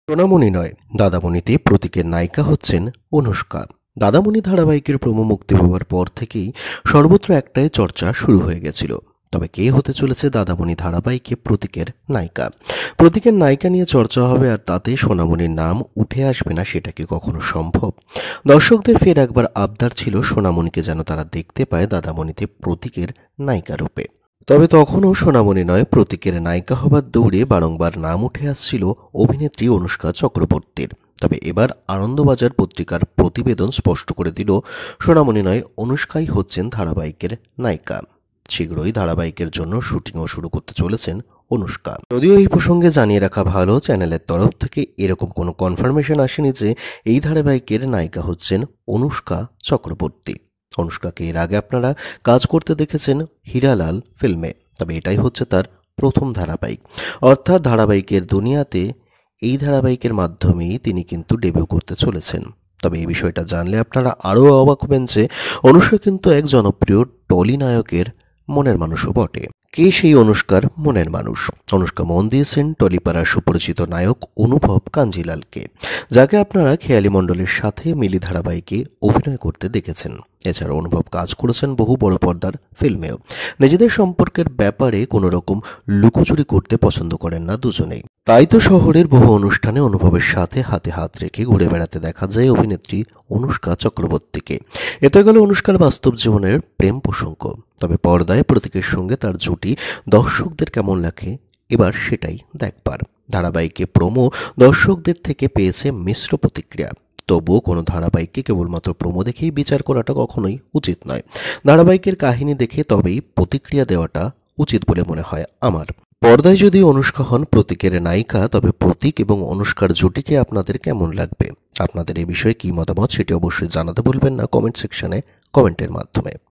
সোনামণি নয়, দাদামণিতে প্রতীকের নায়িকা হচ্ছেন অনুষ্কা। দাদামণি ধারাবাহিকের প্রোমো মুক্তি পাওয়ার পর থেকেই সর্বত্র একটাই চর্চা শুরু হয়ে গেছিল। তবে কে হতে চলেছে দাদামণি ধারাবাহিকে প্রতীকের নায়িকা? প্রতীকের নায়িকা নিয়ে চর্চা হবে, আর তাতে সোনামণির নাম উঠে আসবে না, সেটা কি কখনো সম্ভব? দর্শকদের ফের একবার আবদার ছিল সোনামণিকে যেন তারা দেখতে পায় দাদামণিতে প্রতীকের নায়িকা রূপে। তবে তখনও সোনামণি নয়, প্রতীকের নায়িকা হবার দৌড়ে বারংবার নাম উঠে আসছিল অভিনেত্রী অনুষ্কা চক্রবর্তীর। তবে এবার আনন্দবাজার পত্রিকার প্রতিবেদন স্পষ্ট করে দিল, সোনামণি নয়, অনুষ্কাই হচ্ছেন ধারাবাহিকের নায়িকা। শীঘ্রই ধারাবাহিকের জন্য শুটিংও শুরু করতে চলেছেন অনুষ্কা। যদিও এই প্রসঙ্গে জানিয়ে রাখা ভালো, চ্যানেলের তরফ থেকে এরকম কোনো কনফার্মেশন আসেনি যে এই ধারাবাহিকের নায়িকা হচ্ছেন অনুষ্কা চক্রবর্তী। অনুষ্কাকে এর আগে আপনারা কাজ করতে দেখেছেন হীরালাল ফিল্মে, তবে এটাই হচ্ছে তার প্রথম ধারাবাহিক। অর্থাৎ ধারাবাহিকের দুনিয়াতে এই ধারাবাহিকের মাধ্যমেই তিনি কিন্তু ডেবিউ করতে চলেছেন। তবে এই বিষয়টা জানলে আপনারা আরও অবাক হবেন যে অনুষ্কা কিন্তু এক জনপ্রিয় টলি নায়কের মনের মানুষও বটে। কে সেই অনুষ্কার মনের মানুষ? অনুষ্কা মন দিয়েছেন টলিপাড়ার সুপরিচিত নায়ক অনুভব কাঞ্জিলালকে, যাকে আপনারা খেয়ালি মণ্ডলের সাথে মিলি ধারাবাহিকে অভিনয় করতে দেখেছেন। এছাড়া অনুভব কাজ করেছেন বহু বড় পর্দার ফিল্মেও। নিজেদের সম্পর্কের ব্যাপারে কোনো রকম লুকোচুরি করতে পছন্দ করেন না দুজনেই। তাই তো শহরের বহু অনুষ্ঠানে অনুভবের সাথে হাতে হাত রেখে ঘুরে বেড়াতে দেখা যায় অভিনেত্রী অনুষ্কা চক্রবর্তীকে। এতে গেল অনুষ্কার বাস্তব জীবনের প্রেম প্রসঙ্গ। তবে পর্দায় প্রতীকের সঙ্গে তার জুটি দর্শকদের কেমন লাগে এবার সেটাই দেখবার। ধারাবাহিকে প্রোমো দর্শকদের থেকে পেয়েছে মিশ্র প্রতিক্রিয়া। তবুও কোনো ধারাবাহিককে কেবলমাত্র প্রোমো দেখেই বিচার করাটা কখনোই উচিত নয়। ধারাবাহিকের কাহিনী দেখে তবেই প্রতিক্রিয়া দেওয়াটা উচিত বলে মনে হয় আমার। পর্দায় যদি অনুষ্কা হন প্রতীকের নায়িকা, তবে প্রতীক এবং অনুষ্কার জুটিকে আপনাদের কেমন লাগবে? আপনাদের এই বিষয়ে কী মতামত সেটি অবশ্যই জানাতে ভুলবেন না কমেন্ট সেকশনে কমেন্টের মাধ্যমে।